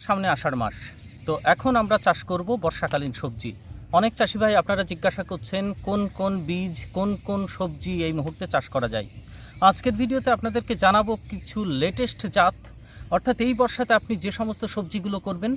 সামনে আষাঢ় মাস, তো এখন আমরা চাষ করব বর্ষাকালীন সবজি। অনেক চাষি ভাই আপনারা জিজ্ঞাসা করছেন কোন কোন বীজ, কোন কোন সবজি এই মুহূর্তে চাষ করা যায়। আজকের ভিডিওতে আপনাদেরকে জানাবো কিছু লেটেস্ট জাত, অর্থাৎ এই বর্ষাতে আপনি যে সমস্ত সবজিগুলো করবেন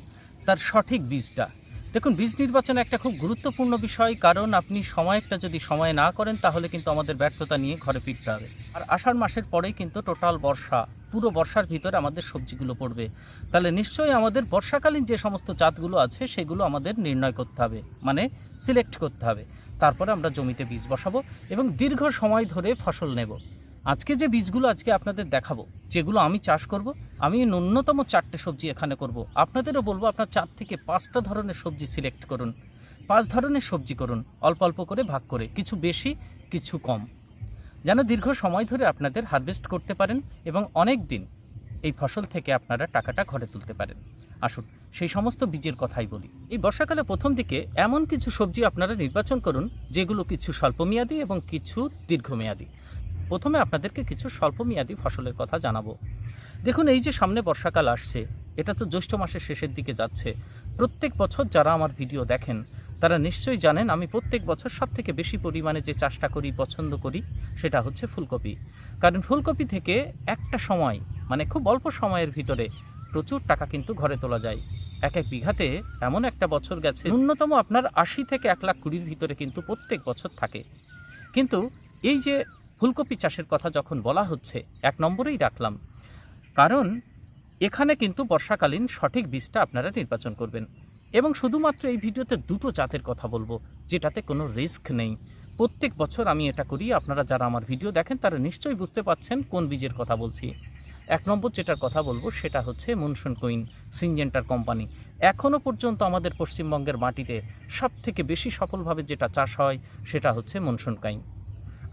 তার সঠিক বীজটা। দেখুন, বীজ নির্বাচন একটা খুব গুরুত্বপূর্ণ বিষয়, কারণ আপনি সময়টা যদি সময় না করেন তাহলে কিন্তু আমাদের ব্যর্থতা নিয়ে ঘরে ফিরতে হবে। আর আষাঢ় মাসের পরেই কিন্তু টোটাল বর্ষা, পুরো বর্ষার ভিতরে আমাদের সবজিগুলো পড়বে। তাহলে নিশ্চয়ই আমাদের বর্ষাকালীন যে সমস্ত জাতগুলো আছে সেগুলো আমাদের নির্ণয় করতে হবে, মানে সিলেক্ট করতে হবে। তারপরে আমরা জমিতে বীজ বসাবো এবং দীর্ঘ সময় ধরে ফসল নেব। আজকে যে বীজগুলো আজকে আপনাদের দেখাবো, যেগুলো আমি চাষ করব, আমি ন্যূনতম 4টে সবজি এখানে করব। আপনাদেরও বলবো আপনার 4 থেকে 5টা ধরনের সবজি সিলেক্ট করুন, 5 ধরনের সবজি করুন, অল্প অল্প করে ভাগ করে, কিছু বেশি কিছু কম, যেন দীর্ঘ সময় ধরে আপনাদের হারভেস্ট করতে পারেন এবং অনেক দিন এই ফসল থেকে আপনারা টাকাটা ঘরে তুলতে পারেন। আসুন সেই সমস্ত বীজের কথাই বলি। এই বর্ষাকালে প্রথম দিকে এমন কিছু সবজি আপনারা নির্বাচন করুন যেগুলো কিছু স্বল্পমেয়াদী এবং কিছু দীর্ঘমেয়াদী। প্রথমে আপনাদেরকে কিছু স্বল্পমেয়াদী ফসলের কথা জানাবো। দেখুন, এই যে সামনে বর্ষাকাল আসছে, এটা তো জ্যৈষ্ঠ মাসের শেষের দিকে যাচ্ছে। প্রত্যেক বছর যারা আমার ভিডিও দেখেন তারা নিশ্চয়ই জানেন আমি প্রত্যেক বছর সবথেকে বেশি পরিমাণে যে চাষটা করি, পছন্দ করি, সেটা হচ্ছে ফুলকপি। কারণ ফুলকপি থেকে একটা সময়, মানে খুব অল্প সময়ের ভিতরে প্রচুর টাকা কিন্তু ঘরে তোলা যায়। এক এক বিঘাতে এমন একটা বছর গেছে ন্যূনতম আপনার 80 থেকে 1,20,000 ভিতরে কিন্তু প্রত্যেক বছর থাকে। কিন্তু এই যে ফুলকপি চাষের কথা যখন বলা হচ্ছে, 1 নম্বরেই রাখলাম, কারণ এখানে কিন্তু বর্ষাকালীন সঠিক বীজটা আপনারা নির্বাচন করবেন। এবং শুধুমাত্র এই ভিডিওতে 2টো জাতের কথা বলবো যেটাতে কোনো রিস্ক নেই। প্রত্যেক বছর আমি এটা করি, আপনারা যারা আমার ভিডিও দেখেন তারা নিশ্চয়ই বুঝতে পারছেন কোন বীজের কথা বলছি। 1 নম্বর যেটার কথা বলবো সেটা হচ্ছে মনসুন কুইন, সিনজেন্টার কোম্পানি। এখনও পর্যন্ত আমাদের পশ্চিমবঙ্গের মাটিতে সবথেকে বেশি সফলভাবে যেটা চাষ হয় সেটা হচ্ছে মনসুন কুইন।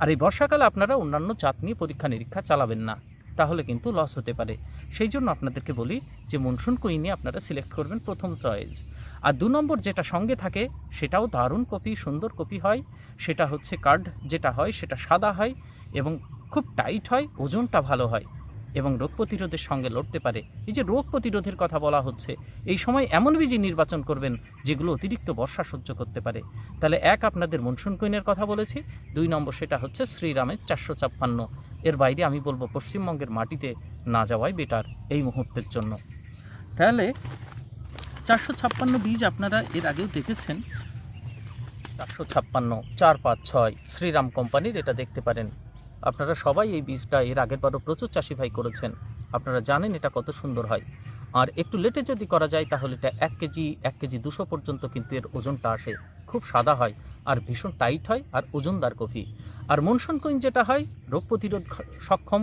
আর এই বর্ষাকালে আপনারা অন্যান্য জাত নিয়ে পরীক্ষা নিরীক্ষা চালাবেন না, তাহলে কিন্তু লস হতে পারে। সেই জন্য আপনাদেরকে বলি যে মনসুন কুইনে আপনারা সিলেক্ট করবেন প্রথম চয়েস। আর 2 নম্বর যেটা সঙ্গে থাকে সেটাও দারুণ কপি, সুন্দর কপি হয়, সেটা হচ্ছে কার্ড। যেটা হয় সেটা সাদা হয় এবং খুব টাইট হয়, ওজনটা ভালো হয় এবং রোগ প্রতিরোধের সঙ্গে লড়তে পারে। এই যে রোগ প্রতিরোধের কথা বলা হচ্ছে, এই সময় এমন বীজই নির্বাচন করবেন যেগুলো অতিরিক্ত বর্ষা সহ্য করতে পারে। তাহলে আপনাদের মনসুন কুইনের কথা বলেছি। 2 নম্বর সেটা হচ্ছে শ্রীরামের 456। এর বাইরে আমি বলবো পশ্চিমবঙ্গের মাটিতে না যাওয়াই বেটার এই মুহূর্তের জন্য। তাহলে 456 বীজ আপনারা এর আগেও দেখেছেন, 456 456 শ্রীরাম কোম্পানির, এটা দেখতে পারেন। আপনারা সবাই এই বীজটা এর আগের বারও প্রচুর চাষি ভাই করেছেন, আপনারা জানেন এটা কত সুন্দর হয়। আর একটু লেটে যদি করা যায় তাহলে এটা 1 কেজি 1 কেজি 200 পর্যন্ত কিন্তু এর ওজনটা আসে। খুব সাদা হয় আর ভীষণ টাইট হয় আর ওজনদার কফি। আর মনসুন কুইন যেটা হয় রোগ প্রতিরোধ সক্ষম।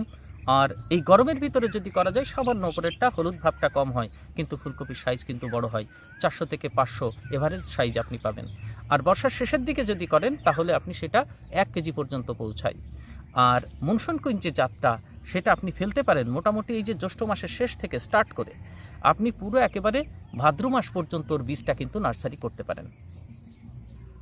আর এই গরমের ভিতরে যদি করা যায় সামান্য ওপরেরটা হলুদ ভাবটা কম হয়, কিন্তু ফুলকপির সাইজ কিন্তু বড় হয়। 400 থেকে 500 এভারেজ সাইজ আপনি পাবেন। আর বর্ষার শেষের দিকে যদি করেন তাহলে আপনি সেটা 1 কেজি পর্যন্ত পৌঁছায়। আর মনসুন কুইন যে জাতটা সেটা আপনি ফেলতে পারেন মোটামুটি এই যে জ্যৈষ্ঠ মাসের শেষ থেকে স্টার্ট করে আপনি পুরো একেবারে ভাদ্র মাস পর্যন্ত ওর বীজটা কিন্তু নার্সারি করতে পারেন।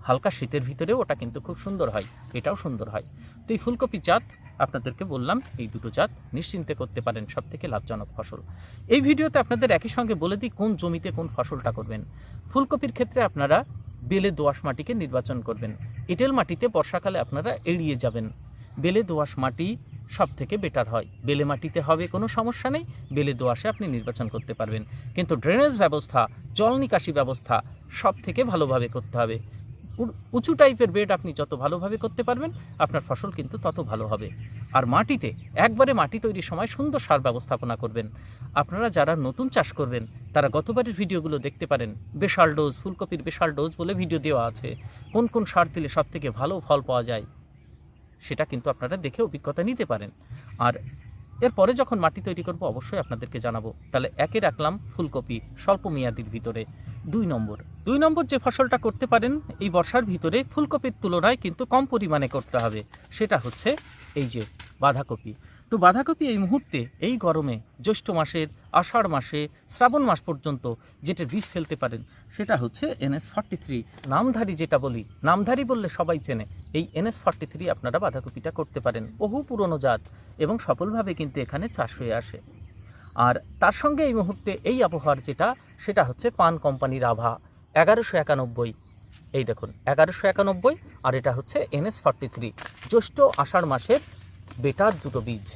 হালকা শীতের ভিতরেও ওটা কিন্তু খুব সুন্দর হয়, এটাও সুন্দর হয়। তো এই ফুলকপি জাত আপনাদেরকে বললাম, এই 2টো জাত নিশ্চিন্তে করতে পারেন সবথেকে লাভজনক ফসল। এই ভিডিওতে আপনাদের একই সঙ্গে বলে দিই কোন জমিতে কোন ফসলটা করবেন। ফুলকপির ক্ষেত্রে আপনারা বেলে দোআঁশ মাটিকে নির্বাচন করবেন। এঁটেল মাটিতে বর্ষাকালে আপনারা এড়িয়ে যাবেন। বেলে দোআঁশ মাটি সব থেকে বেটার হয়। বেলে মাটিতে হবে কোনো সমস্যা নেই, বেলে দোআঁশে আপনি নির্বাচন করতে পারবেন। কিন্তু ড্রেনেজ ব্যবস্থা, জল নিকাশি ব্যবস্থা সব থেকে ভালোভাবে করতে হবে। উঁচু টাইপের বেড আপনি যত ভালোভাবে করতে পারবেন আপনার ফসল কিন্তু তত ভালো হবে। আর মাটিতে একবারে মাটি তৈরির সময় সুন্দর সার ব্যবস্থাপনা করবেন। আপনারা যারা নতুন চাষ করবেন তারা গতবারের ভিডিওগুলো দেখতে পারেন। বেশাল ডোজ, ফুলকপির বেশাল ডোজ বলে ভিডিও দেওয়া আছে। কোন কোন সার দিলে সব থেকে ভালো ফল পাওয়া যায় সেটা কিন্তু আপনারা দেখে অভিজ্ঞতা নিতে পারেন। আর এরপরে যখন মাটি তৈরি করব অবশ্যই আপনাদেরকে জানাবো। তাহলে 1-এ রাখলাম ফুলকপি স্বল্প মেয়াদির ভিতরে। 2 নম্বর যে ফসলটা করতে পারেন এই বর্ষার ভিতরে ফুলকপির তুলনায় কিন্তু কম পরিমাণে করতে হবে, সেটা হচ্ছে এই যে বাঁধাকপি। তো বাঁধাকপি এই মুহূর্তে এই গরমে জ্যৈষ্ঠ মাসের, আষাঢ় মাসে, শ্রাবণ মাস পর্যন্ত যেটা বীজ ফেলতে পারেন সেটা হচ্ছে NS43 নামধারী। যেটা বলি নামধারী বললে সবাই চেনে, এই NS43 আপনারা বাঁধাকপিটা করতে পারেন। বহু পুরনো জাত এবং সফলভাবে কিন্তু এখানে চাষ হয়ে আসে। আর তার সঙ্গে এই মুহূর্তে এই আবহাওয়ার যেটা, সেটা হচ্ছে পান কোম্পানির আভা 1191। এই দেখুন 1191, আর এটা হচ্ছে NS43 জ্যৈষ্ঠ আষাঢ় মাসের বেটার দুটো বীজ।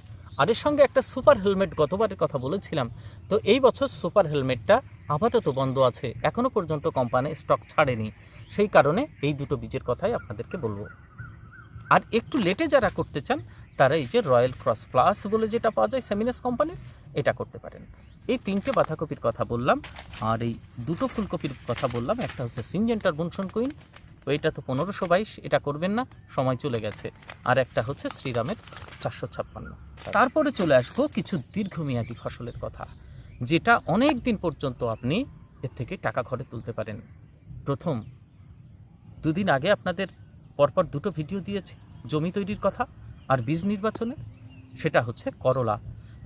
আর এর সঙ্গে একটা সুপার হেলমেট গতবারের কথা বলেছিলাম, তো এই বছর সুপার হেলমেটটা আপাতত বন্ধ আছে, এখনও পর্যন্ত কোম্পানি স্টক ছাড়েনি, সেই কারণে এই দুটো বীজের কথাই আপনাদেরকে বলবো। আর একটু লেটে যারা করতে চান তারা এই যে রয়্যাল ক্রস প্লাস বলে যেটা পাওয়া যায় সেমিনাস কোম্পানির, এটা করতে পারেন। এই তিনটে বাঁধাকপির কথা বললাম, আর এই দুটো ফুলকপির কথা বললাম। একটা হচ্ছে সিনজেন্টার বুনসন কুইন, ওইটা তো 1522, এটা করবেন না, সময় চলে গেছে। আর একটা হচ্ছে শ্রীরামের 456। তারপরে চলে আসবো কিছু দীর্ঘমেয়াদী ফসলের কথা, যেটা অনেক দিন পর্যন্ত আপনি এর থেকে টাকা ঘরে তুলতে পারেন। প্রথম দুদিন আগে আপনাদের পরপর দুটো ভিডিও দিয়েছি জমি তৈরির কথা আর বীজ নির্বাচনের, সেটা হচ্ছে করলা।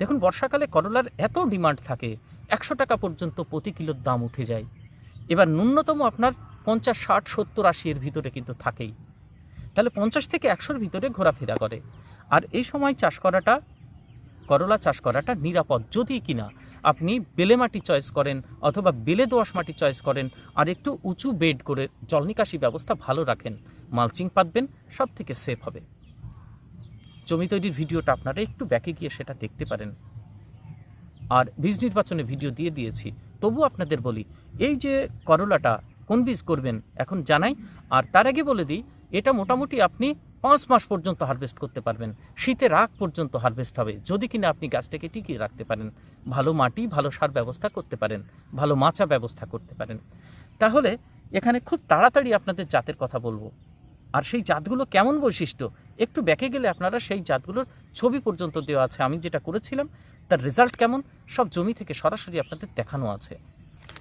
দেখুন বর্ষাকালে করলার এত ডিমান্ড থাকে, 100 টাকা পর্যন্ত প্রতি কিলোর দাম উঠে যায়। এবার ন্যূনতম আপনার 50, 60, 70, 80 এর ভিতরে কিন্তু থাকেই, তাহলে 50 থেকে 100-র ভিতরে ঘোরাফেরা করে। আর এই সময় করলা চাষ করাটা নিরাপদ, যদি কিনা আপনি বেলে মাটি চয়েস করেন অথবা বেলে দোআঁশ মাটি চয়েস করেন, আর একটু উঁচু বেড করে জল নিকাশি ব্যবস্থা ভালো রাখেন, মালচিং পাতবেন, সব থেকে সেফ হবে। জমি তৈরির ভিডিওটা আপনারা একটু ব্যাকে গিয়ে সেটা দেখতে পারেন। আর বীজ নির্বাচনে ভিডিও দিয়ে দিয়েছি, তবু আপনাদের বলি এই যে করলাটা কোন বীজ করবেন এখন জানাই। আর তার আগে বলে দিই, এটা মোটামুটি আপনি 5 মাস পর্যন্ত হারভেস্ট করতে পারবেন, শীতের আগ পর্যন্ত হারভেস্ট হবে, যদি কিনা আপনি গাছটাকে টিকিয়ে রাখতে পারেন, ভালো মাটি, ভালো সার ব্যবস্থা করতে পারেন, ভালো মাচা ব্যবস্থা করতে পারেন। তাহলে এখানে খুব তাড়াতাড়ি আপনাদের জাতের কথা বলবো। আর সেই জাতগুলো কেমন বৈশিষ্ট্য, একটু ব্যাকে গেলে আপনারা সেই জাতগুলোর ছবি পর্যন্ত দেওয়া আছে, আমি যেটা করেছিলাম তার রেজাল্ট কেমন, সব জমি থেকে সরাসরি আপনাদের দেখানো আছে।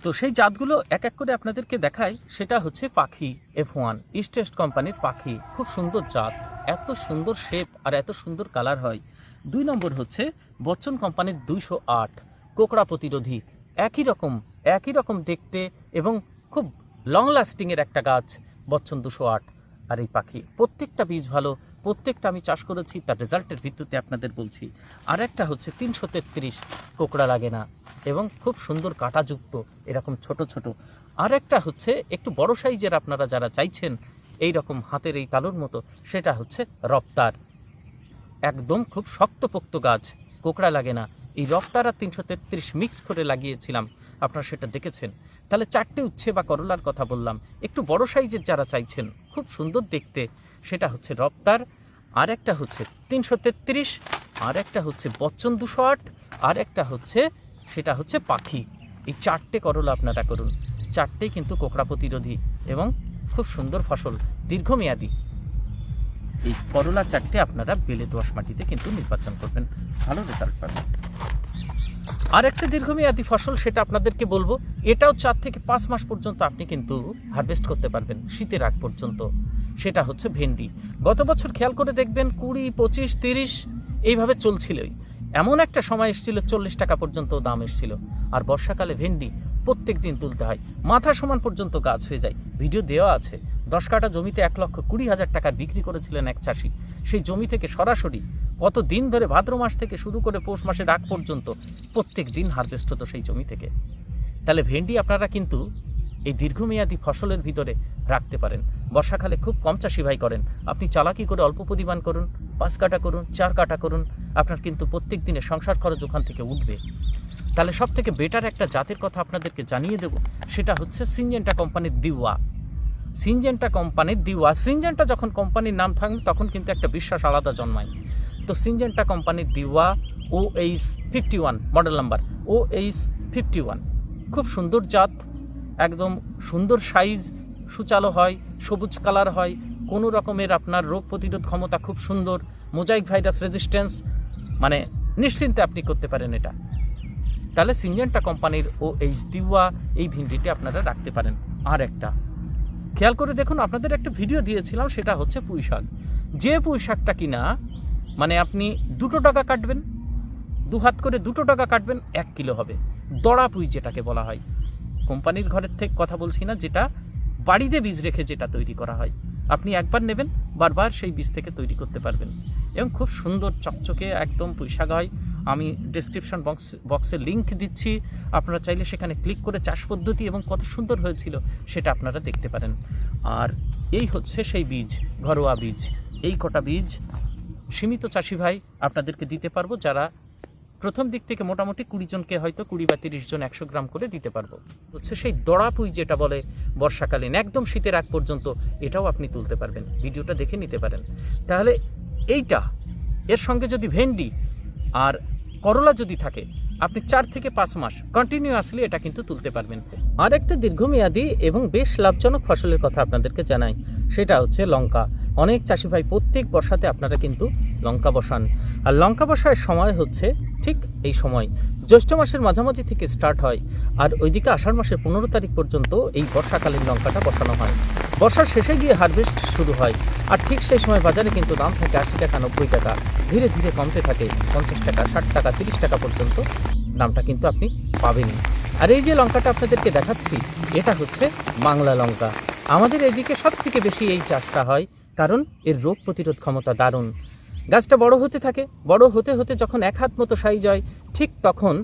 তো সেই জাতগুলো এক এক করে আপনাদেরকে দেখাই। সেটা হচ্ছে পাখি F1, ইস্ট ওয়েস্ট কোম্পানির পাখি, খুব সুন্দর জাত, এত সুন্দর শেপ আর এত সুন্দর কালার হয়। 2 নম্বর হচ্ছে বচ্চন কোম্পানির 208, কোকড়া প্রতিরোধী, একই রকম দেখতে এবং খুব লং লাস্টিংয়ের একটা গাছ বচ্চন 208। আর এই পাখি প্রত্যেকটা বীজ ভালো, প্রত্যেকটা আমি চাষ করেছি, তার রেজাল্টের ভিত্তিতে আপনাদের বলছি। আর একটা হচ্ছে 333, কোকড়া লাগে না এবং খুব সুন্দর কাঁটাযুক্ত, এরকম ছোট ছোট। আর একটা হচ্ছে একটু বড় সাইজের, আপনারা যারা চাইছেন এই রকম হাতের এই তালুর মতো, সেটা হচ্ছে রপ্তার, একদম খুব শক্তপোক্ত গাছ, কোকড়া লাগে না। এই রপ্তার আর 333 মিক্স করে লাগিয়েছিলাম, আপনারা সেটা দেখেছেন। তাহলে 4টে উচ্ছে বা করলার কথা বললাম। একটু বড় সাইজের যারা চাইছেন, খুব সুন্দর দেখতে, সেটা হচ্ছে রপ্তার, আর একটা হচ্ছে 333, আর একটা হচ্ছে বচ্চন 208, আর একটা হচ্ছে সেটা হচ্ছে পাখি। এই 4টে করলা আপনারা করুন, 4টেই কিন্তু কোকড়া প্রতিরোধী এবং খুব সুন্দর ফসল, দীর্ঘমেয়াদী। এই করলা 4টে আপনারা বেলে দোআঁশ মাটিতে কিন্তু নির্বাচন করবেন, ভালো রেজাল্ট পাবেন। আর একটা দীর্ঘমেয়াদী ফসল, সেটা আপনাদেরকে বলবো, এটাও 4 থেকে 5 মাস পর্যন্ত আপনি কিন্তু হারভেস্ট করতে পারবেন, শীতের আগ পর্যন্ত। সেটা হচ্ছে ভেন্ডি। গত বছর খেয়াল করে দেখবেন 20, 25, 30 এইভাবে চলছিলই। এমন একটা সময় এসেছিল 40 টাকা পর্যন্ত দাম এসেছিল। আর বর্ষাকালে ভেন্ডি প্রত্যেক দিন তুলতে হয়, মাথা সমান পর্যন্ত গাছ হয়ে যায়, ভিডিও দেওয়া আছে। 10 কাঠা জমিতে 1,20,000 টাকার বিক্রি করেছিলেন এক চাষি। সেই জমি থেকে সরাসরি কত দিন ধরে, ভাদ্র মাস থেকে শুরু করে পৌষ মাসের আগ পর্যন্ত প্রত্যেক দিন হারভেস্ট হতো সেই জমি থেকে। তাহলে ভেন্ডি আপনারা কিন্তু এই দীর্ঘমেয়াদী ফসলের ভিতরে রাখতে পারেন। বর্ষাকালে খুব কম চাষি ভাই করেন, আপনি চালাকি করে অল্প পরিমাণ করুন, 5 কাঠা করুন, 4 কাঠা করুন, আপনার কিন্তু প্রত্যেক দিনে সংসার খরচ ওখান থেকে উঠবে। তাহলে সব থেকে বেটার একটা জাতের কথা আপনাদেরকে জানিয়ে দেব, সেটা হচ্ছে সিনজেন্টা কোম্পানির দিওয়া। সিনজেন্টা কোম্পানির দিওয়া, সিনজেন্টা যখন কোম্পানির নাম থাকবে তখন কিন্তু একটা বিশ্বাস আলাদা জন্মায়। তো সিনজেন্টা কোম্পানির দিওয়া OH51 মডেল নাম্বার, OH51, খুব সুন্দর জাত, একদম সুন্দর সাইজ, সুচালো হয়, সবুজ কালার হয়, কোনো রকমের আপনার রোগ প্রতিরোধ ক্ষমতা খুব সুন্দর, মোজাইক ভাইরাস রেজিস্ট্যান্স, মানে নিশ্চিন্তে আপনি করতে পারেন এটা। তাহলে সিনজেন্টা কোম্পানির OH দিওয়া এই ভিন্ডিটি আপনারা রাখতে পারেন। আর একটা খেয়াল করে দেখুন, আপনাদের একটা ভিডিও দিয়েছিলাম, সেটা হচ্ছে পুঁই শাক। যে পুঁই শাকটা কিনা মানে আপনি 2 টাকা কাটবেন, 2 হাত করে 2 টাকা কাটবেন, 1 কিলো হবে। দড়া পুঁই যেটাকে বলা হয়, কোম্পানির ঘরের থেকে কথা বলছি না, যেটা বাড়িতে বীজ রেখে যেটা তৈরি করা হয়। আপনি একবার নেবেন, বারবার সেই বীজ থেকে তৈরি করতে পারবেন এবং খুব সুন্দর চকচকে একদম পুঁই শাক হয়। আমি ডেসক্রিপশন বক্সে লিংক দিচ্ছি, আপনারা চাইলে সেখানে ক্লিক করে চাষ পদ্ধতি এবং কত সুন্দর হয়েছিল সেটা আপনারা দেখতে পারেন। আর এই হচ্ছে সেই বীজ, ঘরোয়া বীজ। এই কটা বীজ সীমিত চাষি ভাই আপনাদেরকে দিতে পারবো, যারা প্রথম দিক থেকে মোটামুটি 20 জনকে হয়তো 20 বা 30 জন 100 গ্রাম করে দিতে পারবো। হচ্ছে সেই দড়া পুঁই যেটা বলে বর্ষাকালীন, একদম শীতের আগ পর্যন্ত এটাও আপনি তুলতে পারবেন, ভিডিওটা দেখে নিতে পারেন। তাহলে এইটা, এর সঙ্গে যদি ভেন্ডি আর করলা যদি থাকে, আপনি 4 থেকে 5 মাস কন্টিনিউয়াসলি এটা কিন্তু তুলতে পারবেন। আর একটা দীর্ঘমেয়াদী এবং বেশ লাভজনক ফসলের কথা আপনাদেরকে জানাই, সেটা হচ্ছে লঙ্কা। অনেক চাষি ভাই প্রত্যেক বর্ষাতে আপনারা কিন্তু লঙ্কা বসান, আর লঙ্কা বসার সময় হচ্ছে ঠিক এই সময় জ্যৈষ্ঠ মাসের মাঝামাঝি থেকে স্টার্ট হয়, আর ওইদিকে আষাঢ় মাসের 15 তারিখ পর্যন্ত এই বর্ষাকালীন লঙ্কাটা বসানো হয়। বর্ষার শেষে গিয়ে হারভেস্ট শুরু হয়, আর ঠিক সেই সময় বাজারে কিন্তু দাম থাকে 80 টাকা, 90 টাকা, ধীরে ধীরে কমতে থাকে 50 টাকা, 60 টাকা, 30 টাকা পর্যন্ত দামটা কিন্তু আপনি পাবেনই। আর এই যে লঙ্কাটা আপনাদেরকে দেখাচ্ছি, এটা হচ্ছে বাংলা লঙ্কা। আমাদের এদিকে সব থেকে বেশি এই চাষটা হয়, কারণ এর রোগ প্রতিরোধ ক্ষমতা দারুণ। গাছটা বড় হতে থাকে, বড় হতে হতে যখন 1 হাত মতো সাইজ হয়, ঠিক তখন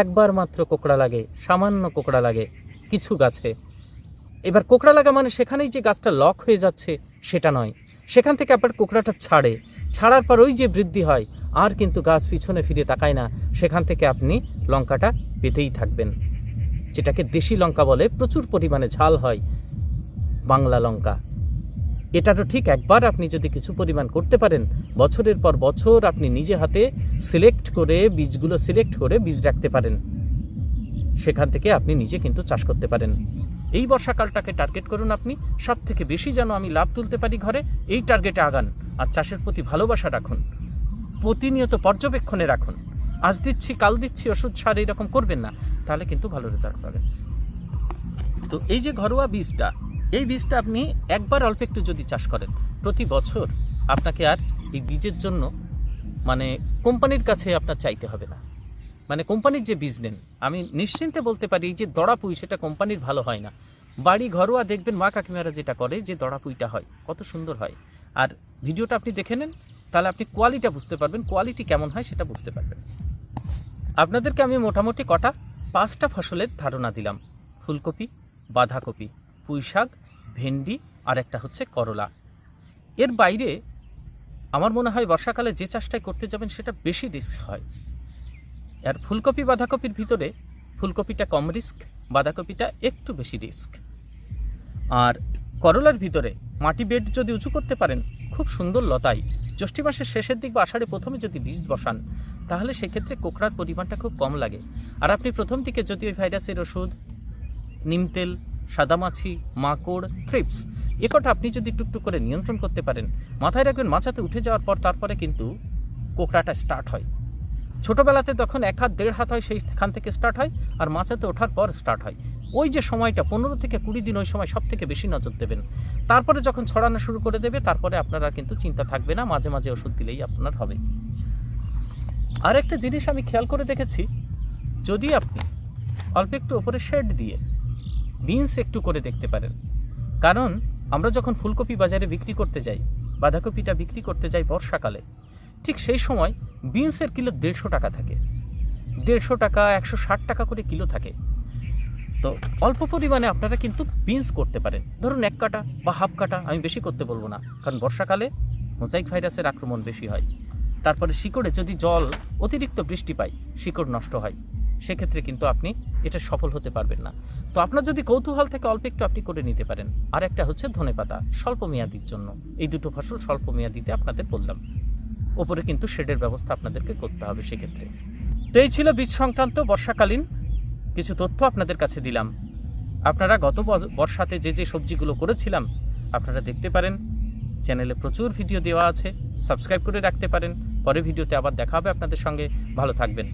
একবার মাত্র কোঁকড়া লাগে, সামান্য কোঁকড়া লাগে কিছু গাছে। এবার কোঁকড়া লাগা মানে সেখানেই যে গাছটা লক হয়ে যাচ্ছে সেটা নয়, সেখান থেকে আবার কোঁকড়াটা ছাড়ার পর ওই যে বৃদ্ধি হয়, আর কিন্তু গাছ পিছনে ফিরে তাকায় না, সেখান থেকে আপনি লঙ্কাটা পেতেই থাকবেন। যেটাকে দেশি লঙ্কা বলে, প্রচুর পরিমাণে ঝাল হয় বাংলা লঙ্কা। এটারও ঠিক একবার আপনি যদি কিছু পরিমাণ করতে পারেন, বছরের পর বছর আপনি নিজে হাতে বীজগুলো সিলেক্ট করে বীজ রাখতে পারেন, সেখান থেকে আপনি নিজে কিন্তু চাষ করতে পারেন। এই বর্ষাকালটাকে টার্গেট করুন আপনি, সব থেকে বেশি যেন আমি লাভ তুলতে পারি ঘরে, এই টার্গেটে আগান। আর চাষের প্রতি ভালোবাসা রাখুন, প্রতিনিয়ত পর্যবেক্ষণে রাখুন। আজ দিচ্ছি কাল দিচ্ছি ওষুধ সার এইরকম করবেন না, তাহলে কিন্তু ভালো রেজাল্ট পাবেন। তো এই যে ঘরোয়া বীজটা, এই বীজটা আপনি একবার অল্প একটু যদি চাষ করেন, প্রতি বছর আপনাকে আর এই বীজের জন্য মানে কোম্পানির কাছে আপনার চাইতে হবে না। মানে কোম্পানির যে বীজ নেন, আমি নিশ্চিন্তে বলতে পারি এই যে দড়া পুঁই, সেটা কোম্পানির ভালো হয় না। বাড়ি ঘরোয়া দেখবেন মা কাকিমারা যেটা করে, যে দড়া পুঁইটা হয় কত সুন্দর হয়। আর ভিডিওটা আপনি দেখে নেন, তাহলে আপনি কোয়ালিটিটা বুঝতে পারবেন, কোয়ালিটি কেমন হয় সেটা বুঝতে পারবেন। আপনাদেরকে আমি মোটামুটি 5টা ফসলের ধারণা দিলাম: ফুলকপি, বাঁধাকপি, পুঁই শাক, ভেন্ডি, আর একটা হচ্ছে করলা। এর বাইরে আমার মনে হয় বর্ষাকালে যে চাষটাই করতে যাবেন সেটা বেশি রিস্ক হয়। আর ফুলকপি বাঁধাকপির ভিতরে ফুলকপিটা কম রিস্ক, বাঁধাকপিটা একটু বেশি রিস্ক। আর করলার ভিতরে মাটি বেড যদি উঁচু করতে পারেন, খুব সুন্দর লতায় জ্যৈষ্ঠ মাসের শেষের দিক বা আষাঢ়ে প্রথমে যদি বীজ বসান, তাহলে সেক্ষেত্রে কোঁকড়ার পরিমাণটা খুব কম লাগে। আর আপনি প্রথম দিকে যদি ওই ভাইরাসের ওষুধ, নিমতেল, সাদামাছি, মাকড়, থ্রিপস এ কটা আপনি যদি টুকটুক করে নিয়ন্ত্রণ করতে পারেন, মাথায় রাখবেন মাচাতে উঠে যাওয়ার পর তারপরে কিন্তু কোঁকড়াটা স্টার্ট হয়। ছোটোবেলাতে তখন 1 হাত 1.5 হাত হয়, সেইখান থেকে স্টার্ট হয়, আর মাচাতে ওঠার পর স্টার্ট হয়। ওই যে সময়টা 15 থেকে 20 দিন, ওই সময় সব থেকে বেশি নজর দেবেন। তারপরে যখন ছড়ানো শুরু করে দেবে, তারপরে আপনারা কিন্তু চিন্তা থাকবে না, মাঝে মাঝে ওষুধ দিলেই আপনার হবে। আর একটা জিনিস আমি খেয়াল করে দেখেছি, যদি আপনি অল্প একটু ওপরে শেড দিয়ে বিনস একটু করে দেখতে পারেন, কারণ আমরা যখন ফুলকপি বাজারে বিক্রি করতে যাই, বাঁধাকপিটা বিক্রি করতে যাই বর্ষাকালে, ঠিক সেই সময় বিনসের কিলো 150 টাকা থাকে, 150 টাকা, 160 টাকা করে কিলো থাকে। তো অল্প পরিমাণে আপনারা কিন্তু বিনস করতে পারেন, ধরুন 1 কাটা বা হাফ কাটা, আমি বেশি করতে বলবো না, কারণ বর্ষাকালে মোজাইক ভাইরাসের আক্রমণ বেশি হয়। তারপরে শিকড়ে যদি জল অতিরিক্ত বৃষ্টি পায়, শিকড় নষ্ট হয়, সেক্ষেত্রে কিন্তু আপনি এটা সফল হতে পারবেন না। তো আপনার যদি কৌতূহল থেকে অল্প একটু আপনি করে নিতে পারেন। আর একটা হচ্ছে ধনেপাতা, স্বল্প মেয়াদির জন্য। এই দুটো ফসল স্বল্প মেয়াদিতে আপনাদের বললাম, ওপরে কিন্তু শেডের ব্যবস্থা আপনাদেরকে করতে হবে সেক্ষেত্রে। তো এই ছিল বীজ সংক্রান্ত বর্ষাকালীন কিছু তথ্য আপনাদের কাছে দিলাম। আপনারা গত বর্ষাতে যে যে সবজিগুলো করেছিলাম আপনারা দেখতে পারেন, চ্যানেলে প্রচুর ভিডিও দেওয়া আছে, সাবস্ক্রাইব করে রাখতে পারেন। পরে ভিডিওতে আবার দেখা হবে আপনাদের সঙ্গে, ভালো থাকবেন।